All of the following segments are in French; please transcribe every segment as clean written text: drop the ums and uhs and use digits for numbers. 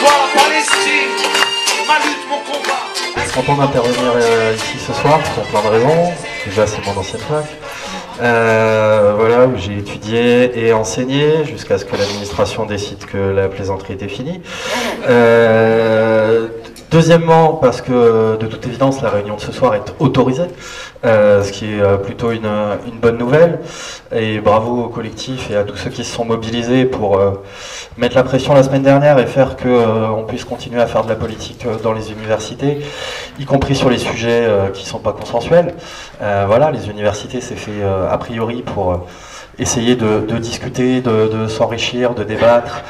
victoire, Palestine, ma lutte, mon combat. Je suis content d'intervenir ici ce soir pour plein de raisons. Déjà, c'est mon ancienne fac. Voilà, où j'ai étudié et enseigné jusqu'à ce que l'administration décide que la plaisanterie était finie. Deuxièmement, parce que de toute évidence, la réunion de ce soir est autorisée, ce qui est plutôt une bonne nouvelle. Et bravo au collectif et à tous ceux qui se sont mobilisés pour mettre la pression la semaine dernière et faire qu'on puisse continuer à faire de la politique dans les universités, y compris sur les sujets qui ne sont pas consensuels. Voilà, les universités, c'est fait a priori pour essayer de discuter, de s'enrichir, de débattre,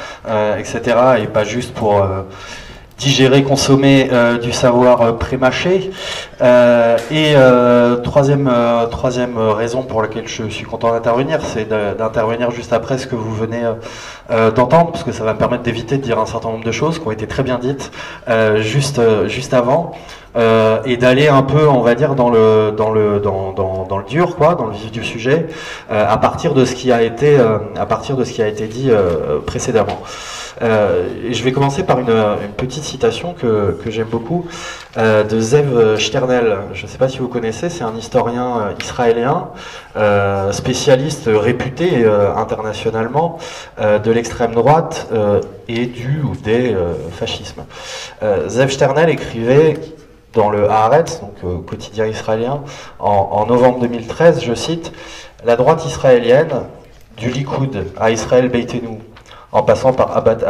etc. Et pas juste pour digérer, consommer du savoir prémâché. Troisième raison pour laquelle je suis content d'intervenir, c'est d'intervenir juste après ce que vous venez d'entendre, parce que ça va me permettre d'éviter de dire un certain nombre de choses qui ont été très bien dites juste avant. Et d'aller un peu, on va dire, dans le dur, quoi, dans le vif du sujet, à partir de ce qui a été dit précédemment. Et je vais commencer par une petite citation que j'aime beaucoup de Zev Sternel. Je ne sais pas si vous connaissez, c'est un historien israélien, spécialiste réputé internationalement de l'extrême droite et du ou des fascismes. Zev Sternel écrivait dans le Haaretz, donc quotidien israélien, en novembre 2013, je cite, « La droite israélienne, du Likoud à Israël Beitenu, en passant par Abad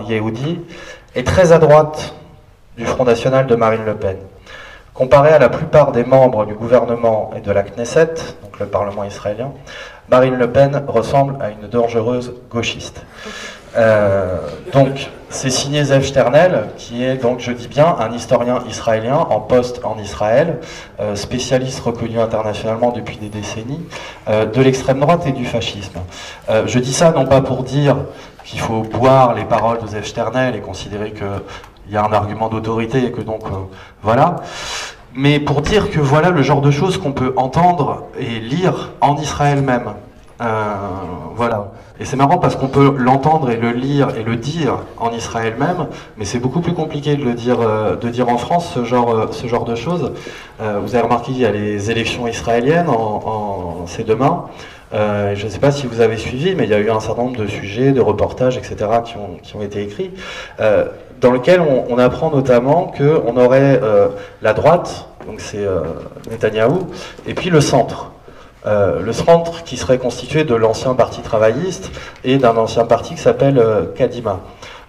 Yehoudi, est très à droite du Front National de Marine Le Pen. Comparée à la plupart des membres du gouvernement et de la Knesset, donc le Parlement israélien, Marine Le Pen ressemble à une dangereuse gauchiste. » Donc, c'est signé Zev Sternel, qui est donc, je dis bien, un historien israélien en poste en Israël, spécialiste reconnu internationalement depuis des décennies, de l'extrême droite et du fascisme. Je dis ça non pas pour dire qu'il faut boire les paroles de Zev Sternel et considérer qu'il y a un argument d'autorité et que donc, voilà, mais pour dire que voilà le genre de choses qu'on peut entendre et lire en Israël même. Voilà. Et c'est marrant parce qu'on peut l'entendre et le lire et le dire en Israël même, mais c'est beaucoup plus compliqué de le dire en France, ce genre de choses. Vous avez remarqué qu'il y a les élections israéliennes c'est demain. Je ne sais pas si vous avez suivi, mais il y a eu un certain nombre de sujets, de reportages, etc. qui ont été écrits, dans lesquels on apprend notamment qu'on aurait la droite, donc c'est Netanyahou, et puis le centre. Le centre qui serait constitué de l'ancien parti travailliste et d'un ancien parti qui s'appelle Kadima.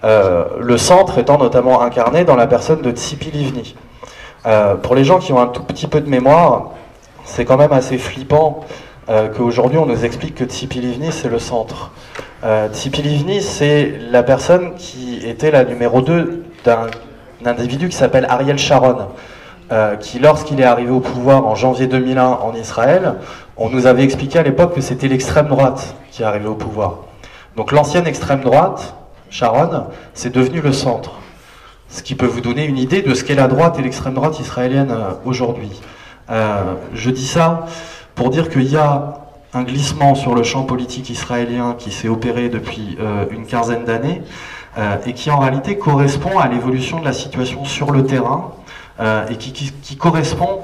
Le centre étant notamment incarné dans la personne de Tzipi Livni. Pour les gens qui ont un tout petit peu de mémoire, c'est quand même assez flippant qu'aujourd'hui on nous explique que Tzipi Livni c'est le centre. Tzipi Livni c'est la personne qui était la numéro 2 d'un individu qui s'appelle Ariel Sharon. Qui, lorsqu'il est arrivé au pouvoir en janvier 2001 en Israël, on nous avait expliqué à l'époque que c'était l'extrême droite qui est arrivée au pouvoir. Donc l'ancienne extrême droite, Sharon, c'est devenu le centre. Ce qui peut vous donner une idée de ce qu'est la droite et l'extrême droite israélienne aujourd'hui. Je dis ça pour dire qu'il y a un glissement sur le champ politique israélien qui s'est opéré depuis une quinzaine d'années et qui en réalité correspond à l'évolution de la situation sur le terrain, et qui correspond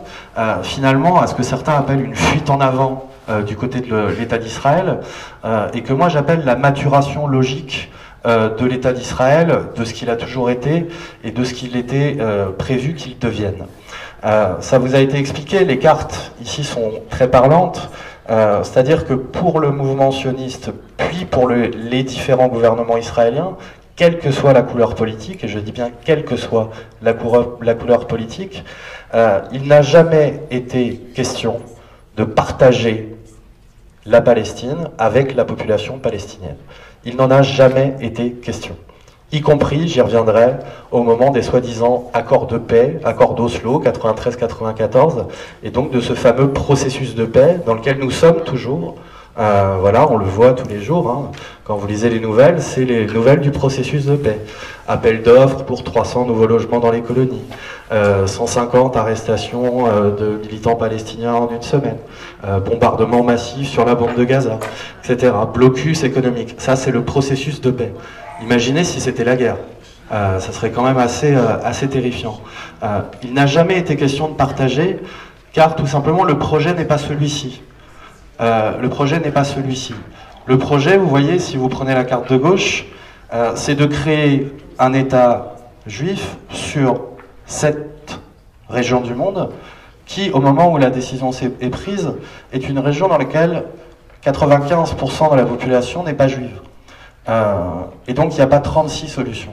finalement à ce que certains appellent une fuite en avant du côté de l'État d'Israël, et que moi j'appelle la maturation logique de l'État d'Israël, de ce qu'il a toujours été et de ce qu'il était prévu qu'il devienne. Ça vous a été expliqué, les cartes ici sont très parlantes, c'est-à-dire que pour le mouvement sioniste, puis pour les différents gouvernements israéliens, quelle que soit la couleur politique, et je dis bien quelle que soit la couleur politique, il n'a jamais été question de partager la Palestine avec la population palestinienne. Il n'en a jamais été question. Y compris, j'y reviendrai, au moment des soi-disant accords de paix, accords d'Oslo, 93-94, et donc de ce fameux processus de paix dans lequel nous sommes toujours. Voilà, on le voit tous les jours, hein. Quand vous lisez les nouvelles, c'est les nouvelles du processus de paix. Appel d'offres pour 300 nouveaux logements dans les colonies, 150 arrestations de militants palestiniens en une semaine, bombardements massifs sur la bande de Gaza, etc. Blocus économique, ça c'est le processus de paix. Imaginez si c'était la guerre. Ça serait quand même assez terrifiant. Il n'a jamais été question de partager, car tout simplement le projet n'est pas celui-ci. Le projet n'est pas celui-ci. Le projet, vous voyez, si vous prenez la carte de gauche, c'est de créer un État juif sur 7 régions du monde, qui, au moment où la décision est prise, est une région dans laquelle 95% de la population n'est pas juive. Et donc il n'y a pas 36 solutions.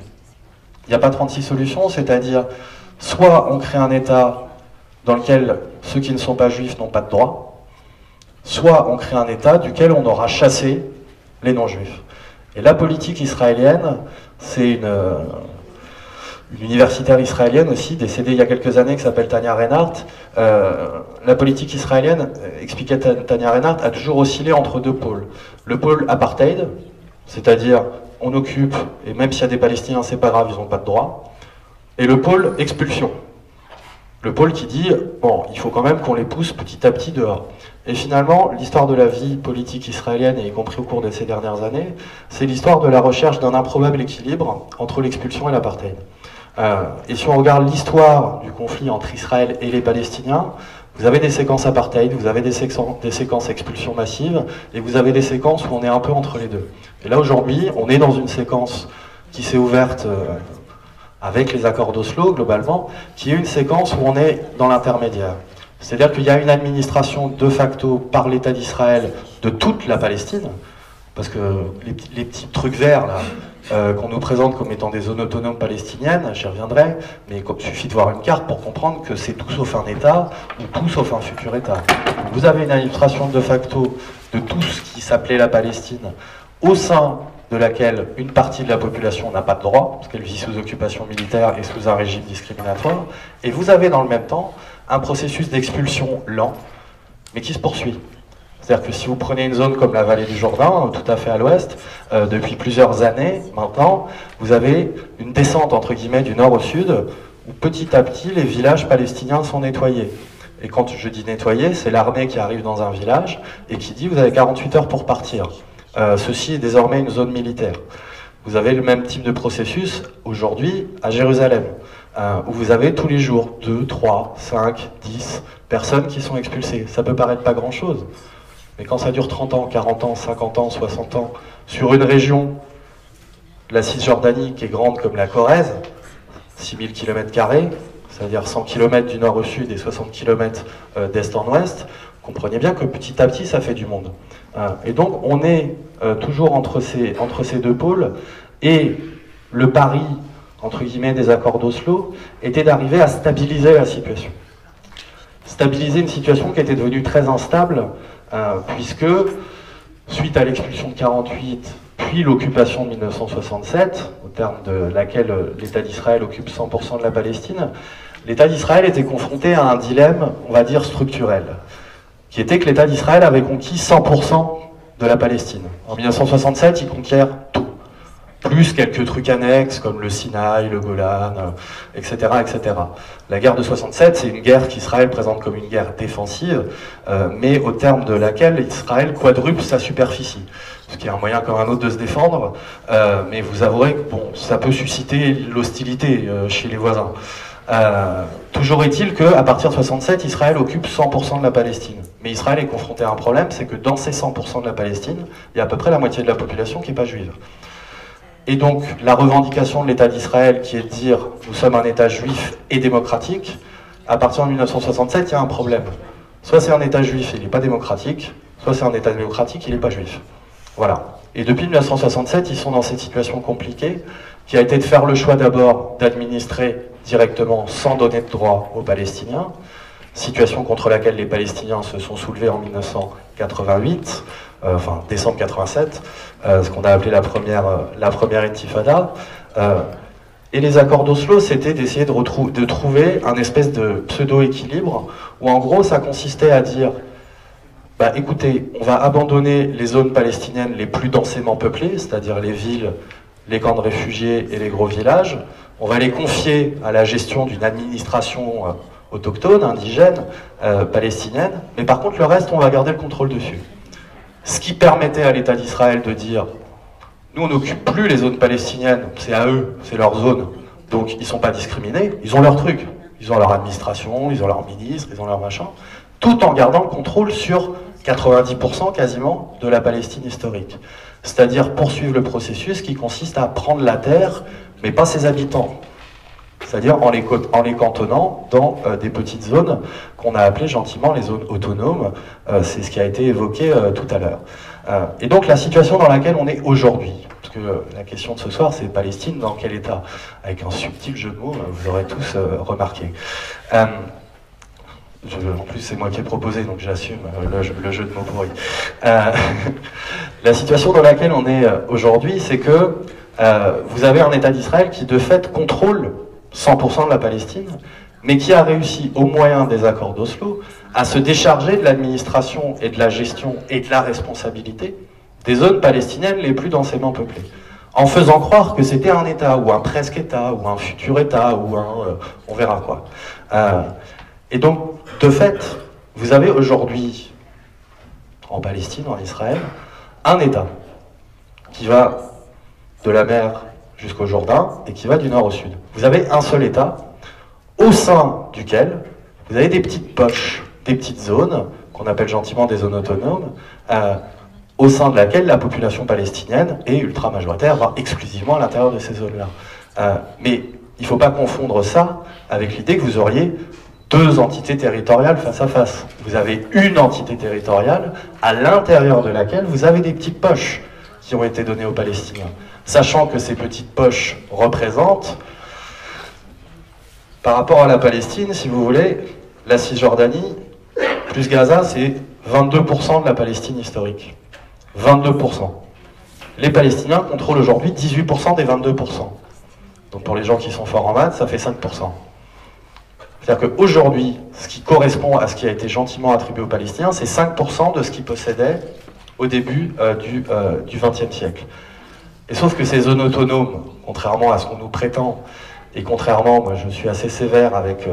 Il n'y a pas 36 solutions, c'est-à-dire soit on crée un État dans lequel ceux qui ne sont pas juifs n'ont pas de droit, soit on crée un État duquel on aura chassé les non-juifs. Et la politique israélienne, c'est une universitaire israélienne aussi, décédée il y a quelques années, qui s'appelle Tanya Reinhardt. La politique israélienne, expliquait Tanya Reinhardt, a toujours oscillé entre 2 pôles. Le pôle apartheid, c'est-à-dire on occupe, et même s'il y a des Palestiniens, c'est pas grave, ils n'ont pas de droit. Et le pôle expulsion. Le pôle qui dit, bon, il faut quand même qu'on les pousse petit à petit dehors. Et finalement, l'histoire de la vie politique israélienne, et y compris au cours de ces dernières années, c'est l'histoire de la recherche d'un improbable équilibre entre l'expulsion et l'apartheid. Et si on regarde l'histoire du conflit entre Israël et les Palestiniens, vous avez des séquences apartheid, vous avez des séquences expulsion massive, et vous avez des séquences où on est un peu entre les deux. Et là, aujourd'hui, on est dans une séquence qui s'est ouverte avec les accords d'Oslo, globalement, qui est une séquence où on est dans l'intermédiaire. C'est-à-dire qu'il y a une administration de facto par l'État d'Israël de toute la Palestine, parce que les petits trucs verts, là, qu'on nous présente comme étant des zones autonomes palestiniennes, j'y reviendrai, mais il suffit de voir une carte pour comprendre que c'est tout sauf un État, ou tout sauf un futur État. Vous avez une administration de facto de tout ce qui s'appelait la Palestine, au sein de laquelle une partie de la population n'a pas de droit, parce qu'elle vit sous occupation militaire et sous un régime discriminatoire, et vous avez dans le même temps un processus d'expulsion lent, mais qui se poursuit. C'est-à-dire que si vous prenez une zone comme la vallée du Jourdain, tout à fait à l'ouest, depuis plusieurs années maintenant, vous avez une descente entre guillemets du nord au sud, où petit à petit les villages palestiniens sont nettoyés. Et quand je dis nettoyer, c'est l'armée qui arrive dans un village et qui dit vous avez 48 heures pour partir. Ceci est désormais une zone militaire. Vous avez le même type de processus aujourd'hui à Jérusalem, où vous avez tous les jours 2, 3, 5, 10 personnes qui sont expulsées. Ça peut paraître pas grand-chose, mais quand ça dure 30 ans, 40 ans, 50 ans, 60 ans, sur une région, la Cisjordanie, qui est grande comme la Corrèze, 6000 km², c'est-à-dire 100 km du nord au sud et 60 km d'est en ouest, comprenez bien que petit à petit, ça fait du monde. Et donc, on est toujours entre ces 2 pôles, et le pari, entre guillemets, des accords d'Oslo, était d'arriver à stabiliser la situation. Stabiliser une situation qui était devenue très instable, puisque, suite à l'expulsion de 1948, puis l'occupation de 1967, au terme de laquelle l'État d'Israël occupe 100% de la Palestine, l'État d'Israël était confronté à un dilemme, on va dire, structurel, qui était que l'État d'Israël avait conquis 100% de la Palestine. En 1967, il conquiert tout, plus quelques trucs annexes comme le Sinaï, le Golan, etc., etc. La guerre de 67, c'est une guerre qu'Israël présente comme une guerre défensive, mais au terme de laquelle Israël quadruple sa superficie, ce qui est un moyen comme un autre de se défendre, mais vous avouerez que bon, ça peut susciter l'hostilité chez les voisins. Toujours est-il qu'à partir de 67, Israël occupe 100% de la Palestine. Mais Israël est confronté à un problème, c'est que dans ces 100% de la Palestine, il y a à peu près la moitié de la population qui n'est pas juive. Et donc, la revendication de l'État d'Israël, qui est de dire « nous sommes un État juif et démocratique », à partir de 1967, il y a un problème. Soit c'est un État juif et il n'est pas démocratique, soit c'est un État démocratique et il n'est pas juif. Voilà. Et depuis 1967, ils sont dans cette situation compliquée, qui a été de faire le choix d'abord d'administrer directement sans donner de droit aux Palestiniens, situation contre laquelle les Palestiniens se sont soulevés en 1988, enfin décembre 87, ce qu'on a appelé la première intifada. Et les accords d'Oslo, c'était d'essayer de trouver un espèce de pseudo-équilibre, où en gros ça consistait à dire bah, écoutez, on va abandonner les zones palestiniennes les plus densément peuplées, c'est-à-dire les villes, les camps de réfugiés et les gros villages. On va les confier à la gestion d'une administration autochtone, indigène, palestinienne, mais par contre le reste, on va garder le contrôle dessus. Ce qui permettait à l'État d'Israël de dire Nous, on n'occupe plus les zones palestiniennes, c'est à eux, c'est leur zone. Donc, ils ne sont pas discriminés, ils ont leur truc. Ils ont leur administration, ils ont leur ministre, ils ont leur machin, tout en gardant le contrôle sur 90% quasiment de la Palestine historique. C'est-à-dire poursuivre le processus qui consiste à prendre la terre, mais pas ses habitants. C'est-à-dire en les cantonnant dans des petites zones qu'on a appelées gentiment les zones autonomes. C'est ce qui a été évoqué tout à l'heure. Et donc la situation dans laquelle on est aujourd'hui, parce que la question de ce soir c'est Palestine dans quel état, avec un subtil jeu de mots, vous aurez tous remarqué. En plus c'est moi qui ai proposé, donc j'assume le jeu de mots pourri. La situation dans laquelle on est aujourd'hui, c'est que vous avez un État d'Israël qui de fait contrôle 100% de la Palestine, mais qui a réussi, au moyen des accords d'Oslo, à se décharger de l'administration et de la gestion et de la responsabilité des zones palestiniennes les plus densément peuplées, en faisant croire que c'était un État, ou un presque-État, ou un futur État, ou un... on verra quoi. Et donc, de fait, vous avez aujourd'hui, en Palestine, en Israël, un État qui va de la mer jusqu'au Jourdain et qui va du nord au sud. Vous avez un seul État au sein duquel vous avez des petites poches, des petites zones, qu'on appelle gentiment des zones autonomes, au sein de laquelle la population palestinienne est ultra-majoritaire, voire exclusivement à l'intérieur de ces zones-là. Mais il ne faut pas confondre ça avec l'idée que vous auriez deux entités territoriales face à face. Vous avez une entité territoriale à l'intérieur de laquelle vous avez des petites poches qui ont été données aux Palestiniens. Sachant que ces petites poches représentent, par rapport à la Palestine, si vous voulez, la Cisjordanie, plus Gaza, c'est 22% de la Palestine historique. 22%. Les Palestiniens contrôlent aujourd'hui 18% des 22%. Donc pour les gens qui sont forts en maths, ça fait 5%. C'est-à-dire qu'aujourd'hui, ce qui correspond à ce qui a été gentiment attribué aux Palestiniens, c'est 5% de ce qu'ils possédaient au début du XXe siècle. Et sauf que ces zones autonomes, contrairement à ce qu'on nous prétend, et contrairement, moi je suis assez sévère avec,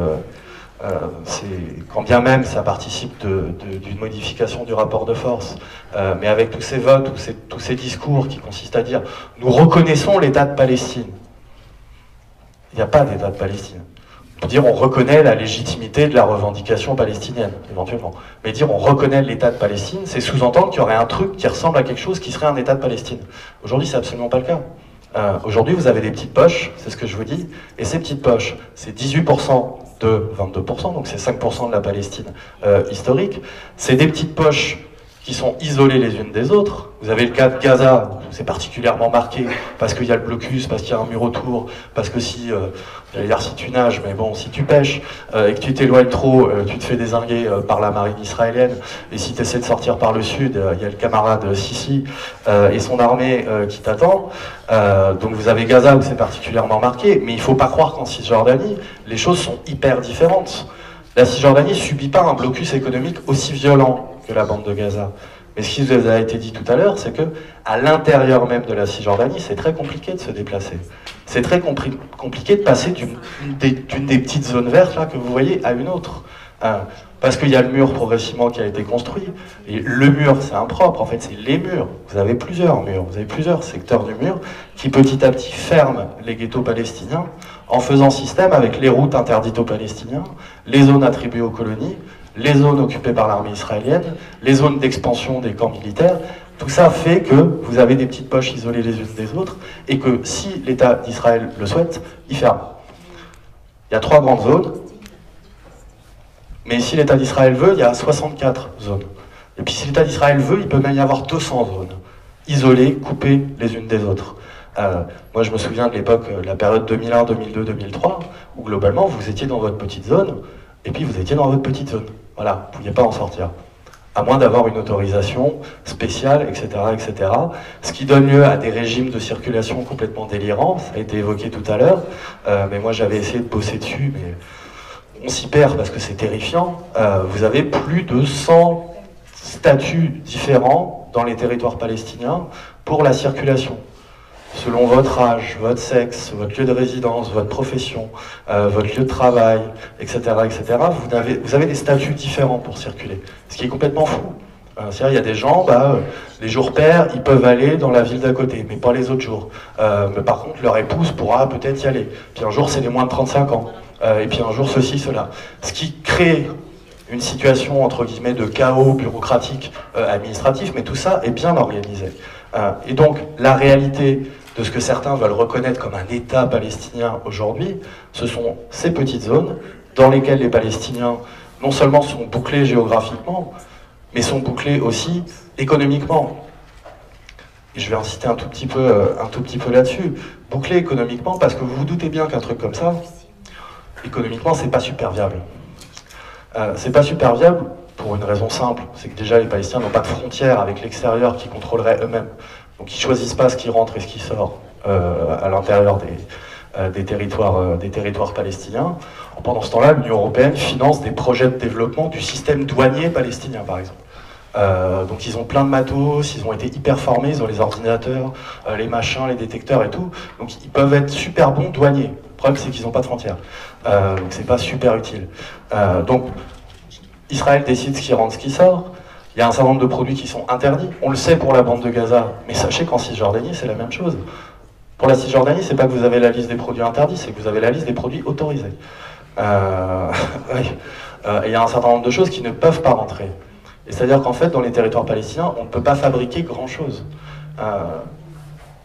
quand bien même ça participe d'une modification du rapport de force, mais avec tous ces votes, tous ces discours qui consistent à dire « nous reconnaissons l'État de Palestine ». Il n'y a pas d'État de Palestine. On peut dire on reconnaît la légitimité de la revendication palestinienne, éventuellement. Mais dire on reconnaît l'État de Palestine, c'est sous-entendre qu'il y aurait un truc qui ressemble à quelque chose qui serait un État de Palestine. Aujourd'hui, c'est absolument pas le cas. Aujourd'hui, vous avez des petites poches, c'est ce que je vous dis, et ces petites poches, c'est 18% de 22%, donc c'est 5% de la Palestine historique. C'est des petites poches qui sont isolées les unes des autres. Vous avez le cas de Gaza, c'est particulièrement marqué, parce qu'il y a le blocus, parce qu'il y a un mur autour, parce que si, j'allais dire si tu nages, mais bon, si tu pêches, et que tu t'éloignes trop, tu te fais dézinguer par la marine israélienne, et si tu essaies de sortir par le sud, il y a le camarade Sisi et son armée qui t'attend. Donc vous avez Gaza où c'est particulièrement marqué, mais il ne faut pas croire qu'en Cisjordanie, les choses sont hyper différentes. La Cisjordanie ne subit pas un blocus économique aussi violent que la bande de Gaza. Mais ce qui vous a été dit tout à l'heure, c'est que à l'intérieur même de la Cisjordanie, c'est très compliqué de se déplacer. C'est très compliqué de passer d'une des petites zones vertes là, que vous voyez à une autre. Parce qu'il y a le mur progressivement qui a été construit. Et le mur, c'est impropre, en fait, c'est les murs. Vous avez plusieurs murs, vous avez plusieurs secteurs du mur qui petit à petit ferment les ghettos palestiniens en faisant système avec les routes interdites aux Palestiniens, les zones attribuées aux colonies, les zones occupées par l'armée israélienne, les zones d'expansion des camps militaires. Tout ça fait que vous avez des petites poches isolées les unes des autres et que si l'État d'Israël le souhaite, il ferme. Il y a 3 grandes zones, mais si l'État d'Israël veut, il y a 64 zones. Et puis si l'État d'Israël veut, il peut même y avoir 200 zones, isolées, coupées les unes des autres. Moi je me souviens de l'époque, la période 2001, 2002, 2003, où globalement vous étiez dans votre petite zone, et puis vous étiez dans votre petite zone. Voilà, vous ne pouviez pas en sortir. À moins d'avoir une autorisation spéciale, etc., etc. Ce qui donne lieu à des régimes de circulation complètement délirants, ça a été évoqué tout à l'heure, mais moi j'avais essayé de bosser dessus, mais on s'y perd parce que c'est terrifiant. Vous avez plus de 100 statuts différents dans les territoires palestiniens pour la circulation. Selon votre âge, votre sexe, votre lieu de résidence, votre profession, votre lieu de travail, etc., etc., vous avez des statuts différents pour circuler. Ce qui est complètement fou. C'est-à-dire, il y a des gens, les jours pairs, ils peuvent aller dans la ville d'à côté, mais pas les autres jours. Mais par contre, leur épouse pourra peut-être y aller. Puis un jour, c'est les moins de 35 ans. Et puis un jour, ceci, cela. Ce qui crée une situation, entre guillemets, de chaos bureaucratique, administratif, mais tout ça est bien organisé. Et donc, la réalité de ce que certains veulent reconnaître comme un État palestinien aujourd'hui, ce sont ces petites zones dans lesquelles les Palestiniens, non seulement sont bouclés géographiquement, mais sont bouclés aussi économiquement. Et je vais insister un tout petit peu là-dessus. Bouclés économiquement, parce que vous vous doutez bien qu'un truc comme ça, économiquement, c'est pas super viable. C'est pas super viable pour une raison simple, c'est que déjà les Palestiniens n'ont pas de frontières avec l'extérieur qui contrôlerait eux-mêmes. Donc ils choisissent pas ce qui rentre et ce qui sort à l'intérieur des territoires palestiniens. Pendant ce temps-là, l'Union européenne finance des projets de développement du système douanier palestinien, par exemple. Donc ils ont plein de matos, ils ont été hyper formés, ils ont les ordinateurs, les machins, les détecteurs et tout. Donc ils peuvent être super bons douaniers. Le problème, c'est qu'ils n'ont pas de frontières. Donc c'est pas super utile. Donc Israël décide ce qui rentre, ce qui sort. Il y a un certain nombre de produits qui sont interdits. On le sait pour la bande de Gaza, mais sachez qu'en Cisjordanie, c'est la même chose. Pour la Cisjordanie, c'est pas que vous avez la liste des produits interdits, c'est que vous avez la liste des produits autorisés. Oui. Il y a un certain nombre de choses qui ne peuvent pas rentrer. C'est-à-dire qu'en fait, dans les territoires palestiniens, on ne peut pas fabriquer grand-chose.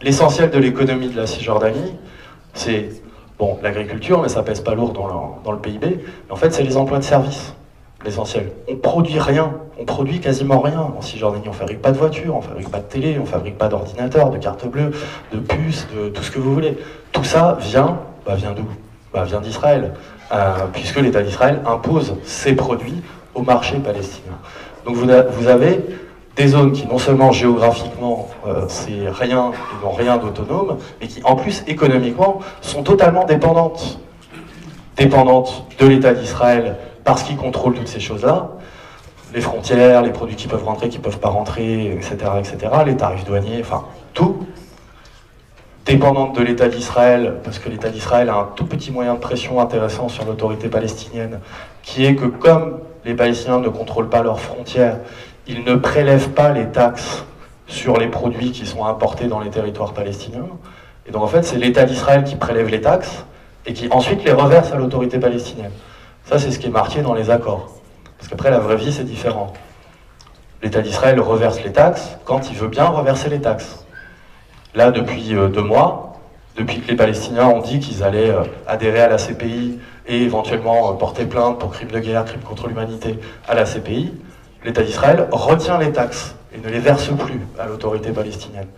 L'essentiel de l'économie de la Cisjordanie, c'est bon, l'agriculture, mais ça pèse pas lourd dans le PIB. Mais en fait, c'est les emplois de service. L'essentiel. On produit rien, on produit quasiment rien en Cisjordanie. On fabrique pas de voitures, on fabrique pas de télé, on fabrique pas d'ordinateur, de carte bleue, de puces, de tout ce que vous voulez. Tout ça vient d'où? Vient d'Israël, puisque l'État d'Israël impose ses produits au marché palestinien. Donc vous avez des zones qui non seulement géographiquement c'est rien, ils n'ont rien d'autonome, mais qui en plus économiquement sont totalement dépendantes de l'État d'Israël, parce qu'ils contrôlent toutes ces choses-là, les frontières, les produits qui peuvent rentrer, qui ne peuvent pas rentrer, etc., les tarifs douaniers, enfin, tout, dépendante de l'État d'Israël, parce que l'État d'Israël a un tout petit moyen de pression intéressant sur l'autorité palestinienne, qui est que comme les Palestiniens ne contrôlent pas leurs frontières, ils ne prélèvent pas les taxes sur les produits qui sont importés dans les territoires palestiniens, et donc en fait c'est l'État d'Israël qui prélève les taxes, et qui ensuite les reverse à l'autorité palestinienne. Ça, c'est ce qui est marqué dans les accords. Parce qu'après, la vraie vie, c'est différent. L'État d'Israël reverse les taxes quand il veut bien reverser les taxes. Là, depuis 2 mois, depuis que les Palestiniens ont dit qu'ils allaient adhérer à la CPI et éventuellement porter plainte pour crimes de guerre, crimes contre l'humanité à la CPI, l'État d'Israël retient les taxes et ne les verse plus à l'autorité palestinienne.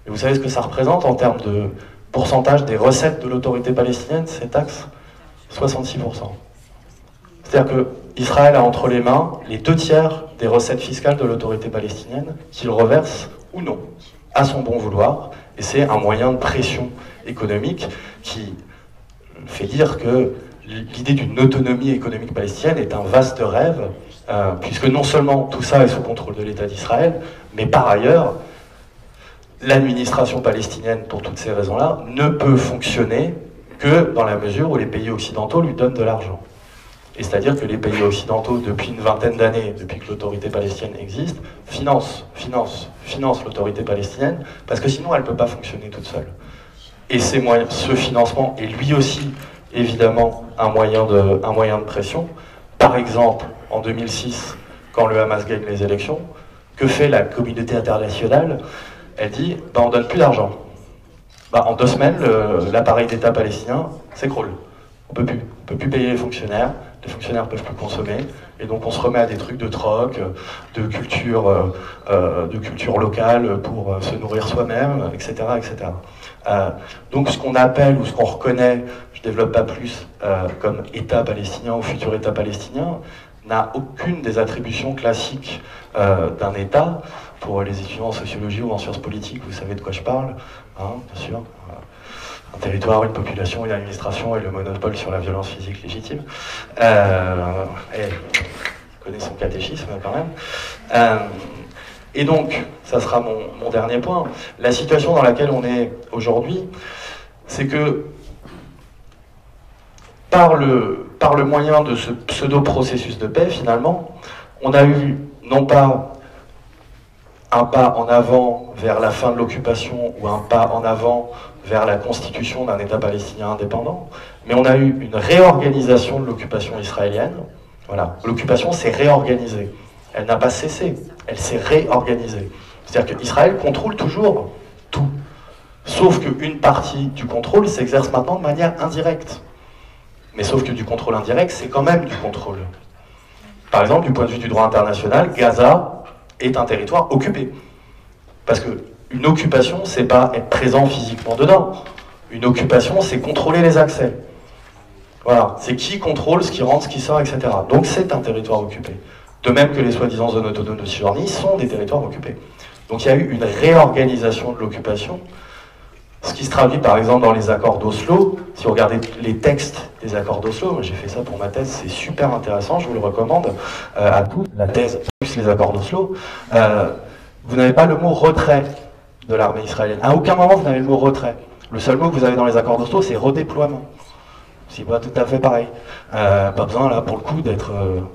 Et vous savez ce que ça représente en termes de pourcentage des recettes de l'autorité palestinienne, ces taxes? 66%. C'est-à-dire qu'Israël a entre les mains les 2/3 des recettes fiscales de l'autorité palestinienne, qu'il reverse ou non, à son bon vouloir, et c'est un moyen de pression économique qui fait dire que l'idée d'une autonomie économique palestinienne est un vaste rêve, puisque non seulement tout ça est sous contrôle de l'État d'Israël, mais par ailleurs, l'administration palestinienne, pour toutes ces raisons-là, ne peut fonctionner que dans la mesure où les pays occidentaux lui donnent de l'argent. Et c'est-à-dire que les pays occidentaux, depuis une vingtaine d'années, depuis que l'autorité palestinienne existe, financent l'autorité palestinienne, parce que sinon elle ne peut pas fonctionner toute seule. Et ce financement est lui aussi, évidemment, un moyen de pression. Par exemple, en 2006, quand le Hamas gagne les élections, que fait la communauté internationale? Elle dit, on ne donne plus d'argent. En 2 semaines, l'appareil d'État palestinien s'écroule. On peut plus payer les fonctionnaires ne peuvent plus consommer, et donc on se remet à des trucs de troc, de culture locale pour se nourrir soi-même, etc. Donc ce qu'on appelle, ou ce qu'on reconnaît, je ne développe pas plus, comme État palestinien ou futur État palestinien, n'a aucune des attributions classiques d'un État. Pour les étudiants en sociologie ou en sciences politiques, vous savez de quoi je parle, hein, bien sûr. Un territoire, une population, une administration et le monopole sur la violence physique légitime. Connaît son catéchisme quand même. Et donc, ça sera mon dernier point. La situation dans laquelle on est aujourd'hui, c'est que par le moyen de ce pseudo-processus de paix, finalement, on a eu non pas un pas en avant vers la fin de l'occupation ou un pas en avant vers la constitution d'un État palestinien indépendant, mais on a eu une réorganisation de l'occupation israélienne. Voilà, l'occupation s'est réorganisée. Elle n'a pas cessé, elle s'est réorganisée. C'est-à-dire qu'Israël contrôle toujours tout. Sauf qu'une partie du contrôle s'exerce maintenant de manière indirecte. Mais sauf que du contrôle indirect, c'est quand même du contrôle. Par exemple, du point de vue du droit international, Gaza est un territoire occupé. Parce qu'une occupation, c'est pas être présent physiquement dedans. Une occupation, c'est contrôler les accès. Voilà, c'est qui contrôle ce qui rentre, ce qui sort, etc. Donc c'est un territoire occupé. De même que les soi-disant zones autonomes de Cisjordanie sont des territoires occupés. Donc il y a eu une réorganisation de l'occupation, ce qui se traduit par exemple dans les accords d'Oslo. Si vous regardez les textes des accords d'Oslo, j'ai fait ça pour ma thèse, c'est super intéressant, je vous le recommande à tous, la thèse plus les accords d'Oslo. Vous n'avez pas le mot retrait de l'armée israélienne. À aucun moment vous n'avez le mot retrait. Le seul mot que vous avez dans les accords d'Oslo, c'est redéploiement. C'est pas tout à fait pareil. Pas besoin là pour le coup d'être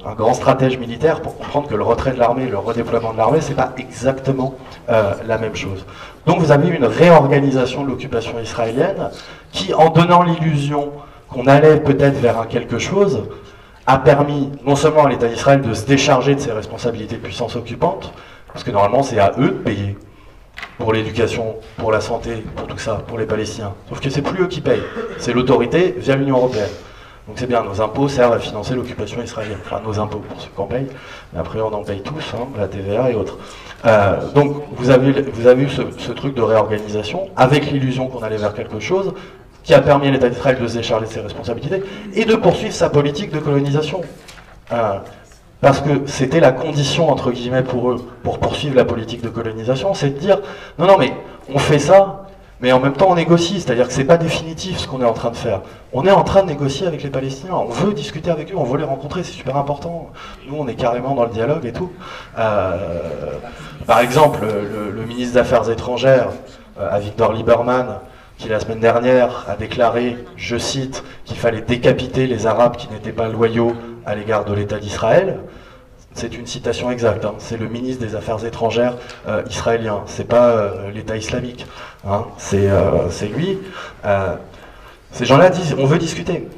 un grand stratège militaire pour comprendre que le retrait de l'armée, le redéploiement de l'armée, c'est pas exactement la même chose. Donc vous avez une réorganisation de l'occupation israélienne qui, en donnant l'illusion qu'on allait peut-être vers un quelque chose, a permis non seulement à l'État d'Israël de se décharger de ses responsabilités de puissance occupante, parce que normalement c'est à eux de payer pour l'éducation, pour la santé, pour tout ça, pour les Palestiniens. Sauf que c'est plus eux qui payent, c'est l'autorité via l'Union européenne. Donc c'est bien, nos impôts servent à financer l'occupation israélienne. Enfin, nos impôts, pour ceux qui en payent, mais après on en paye tous, hein, la TVA et autres. Donc vous avez eu ce truc de réorganisation, avec l'illusion qu'on allait vers quelque chose, qui a permis à l'État d'Israël de se décharger de ses responsabilités, et de poursuivre sa politique de colonisation. Parce que c'était la condition, entre guillemets, pour eux, pour poursuivre la politique de colonisation, c'est de dire, non, non, mais on fait ça, mais en même temps on négocie, c'est-à-dire que c'est pas définitif ce qu'on est en train de faire. On est en train de négocier avec les Palestiniens, on veut discuter avec eux, on veut les rencontrer, c'est super important. Nous, on est carrément dans le dialogue et tout. Par exemple, le ministre des Affaires étrangères, Avigdor Lieberman, qui la semaine dernière a déclaré, je cite, qu'il fallait décapiter les Arabes qui n'étaient pas loyaux à l'égard de l'État d'Israël. C'est une citation exacte, hein. C'est le ministre des Affaires étrangères israélien, c'est pas l'État islamique, hein. C'est lui. Ces gens-là disent, on veut discuter.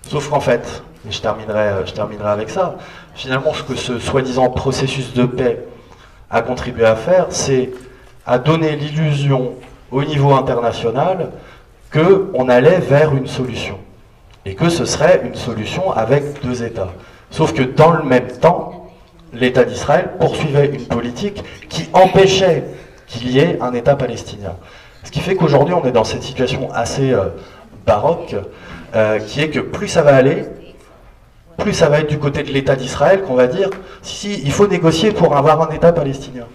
Sauf qu'en fait, et je terminerai avec ça, finalement ce que ce soi-disant processus de paix a contribué à faire, c'est à donner l'illusion au niveau international qu'on allait vers une solution. Et que ce serait une solution avec deux États. Sauf que dans le même temps, l'État d'Israël poursuivait une politique qui empêchait qu'il y ait un État palestinien. Ce qui fait qu'aujourd'hui, on est dans cette situation assez baroque, qui est que plus ça va aller, plus ça va être du côté de l'État d'Israël qu'on va dire, si, il faut négocier pour avoir un État palestinien.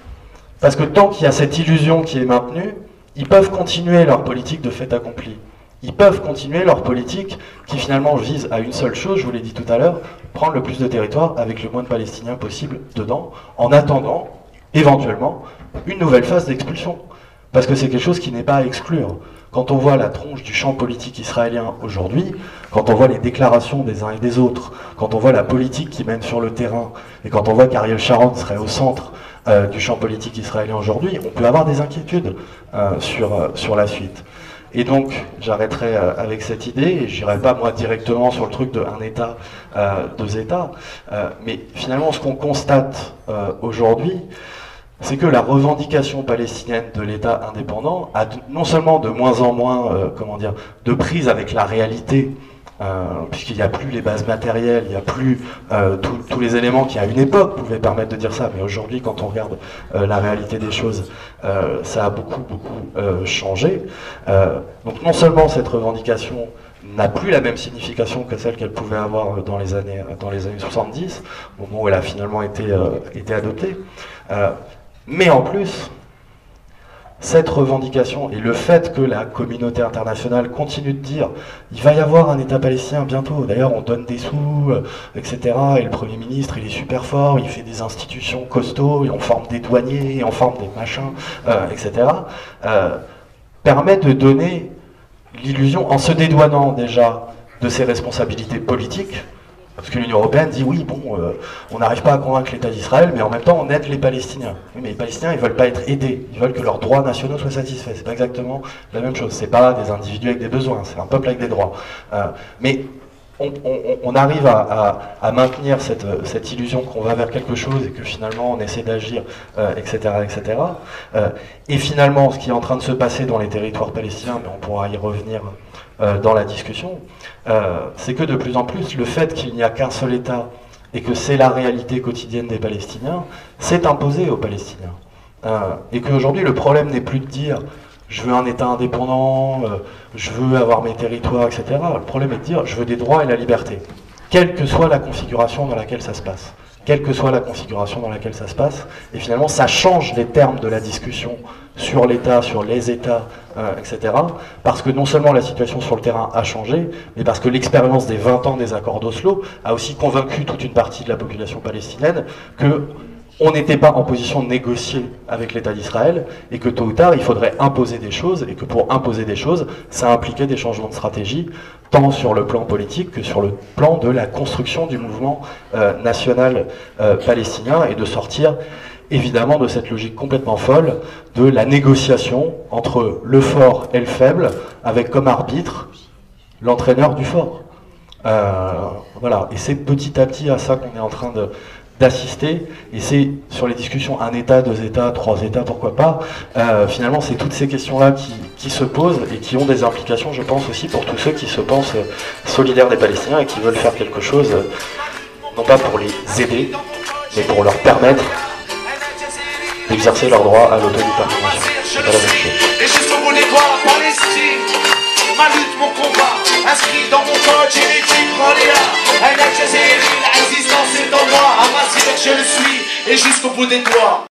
Parce que tant qu'il y a cette illusion qui est maintenue, ils peuvent continuer leur politique de fait accompli. Ils peuvent continuer leur politique qui finalement vise à une seule chose, je vous l'ai dit tout à l'heure, prendre le plus de territoire avec le moins de Palestiniens possible dedans, en attendant, éventuellement, une nouvelle phase d'expulsion. Parce que c'est quelque chose qui n'est pas à exclure. Quand on voit la tronche du champ politique israélien aujourd'hui, quand on voit les déclarations des uns et des autres, quand on voit la politique qui mène sur le terrain, et quand on voit qu'Ariel Sharon serait au centre du champ politique israélien aujourd'hui, on peut avoir des inquiétudes sur la suite. Et donc, j'arrêterai avec cette idée, et j'irai pas moi directement sur le truc d'un État, deux États, mais finalement ce qu'on constate aujourd'hui, c'est que la revendication palestinienne de l'État indépendant a non seulement de moins en moins, de prise avec la réalité, puisqu'il n'y a plus les bases matérielles, il n'y a plus tous les éléments qui à une époque pouvaient permettre de dire ça, mais aujourd'hui quand on regarde la réalité des choses, ça a beaucoup changé. Donc non seulement cette revendication n'a plus la même signification que celle qu'elle pouvait avoir dans les années 70, au moment où elle a finalement été adoptée, mais en plus, cette revendication et le fait que la communauté internationale continue de dire il va y avoir un État palestinien bientôt, d'ailleurs on donne des sous, etc. Et le Premier ministre il est super fort, il fait des institutions costauds, et on forme des douaniers, on forme des machins, etc. Permet de donner l'illusion, en se dédouanant déjà de ses responsabilités politiques, Parce que l'Union européenne dit oui, bon, on n'arrive pas à convaincre l'État d'Israël, mais en même temps on aide les Palestiniens. Oui, mais les Palestiniens, ils veulent pas être aidés, ils veulent que leurs droits nationaux soient satisfaits. C'est pas exactement la même chose. C'est pas des individus avec des besoins, c'est un peuple avec des droits. Mais on arrive à maintenir cette illusion qu'on va vers quelque chose et que finalement on essaie d'agir, etc., etc. Et finalement, ce qui est en train de se passer dans les territoires palestiniens, mais on pourra y revenir dans la discussion, c'est que de plus en plus, le fait qu'il n'y a qu'un seul État et que c'est la réalité quotidienne des Palestiniens, s'est imposé aux Palestiniens. Et qu'aujourd'hui, le problème n'est plus de dire je veux un État indépendant, je veux avoir mes territoires, etc. Le problème est de dire je veux des droits et la liberté, quelle que soit la configuration dans laquelle ça se passe. Quelle que soit la configuration dans laquelle ça se passe. Et finalement, ça change les termes de la discussion sur l'État, sur les États, etc. Parce que non seulement la situation sur le terrain a changé, mais parce que l'expérience des 20 ans des accords d'Oslo a aussi convaincu toute une partie de la population palestinienne que on n'était pas en position de négocier avec l'État d'Israël et que tôt ou tard il faudrait imposer des choses et que pour imposer des choses ça impliquait des changements de stratégie tant sur le plan politique que sur le plan de la construction du mouvement national palestinien et de sortir évidemment de cette logique complètement folle de la négociation entre le fort et le faible avec comme arbitre l'entraîneur du fort. Voilà, et c'est petit à petit à ça qu'on est en train d'assister, et c'est sur les discussions un État, deux États, trois États, pourquoi pas, finalement c'est toutes ces questions-là qui se posent et qui ont des implications, je pense, aussi pour tous ceux qui se pensent solidaires des Palestiniens et qui veulent faire quelque chose, non pas pour les aider, mais pour leur permettre d'exercer leur droit à l'autodétermination. C'est pas la même chose. Et jusqu'au bout des doigts, Palestine, ma lutte, mon combat, inscrit dans mon code génétique, Roléa, un Al Jazeera, la résistance est en moi, à ma je le suis, et jusqu'au bout des doigts.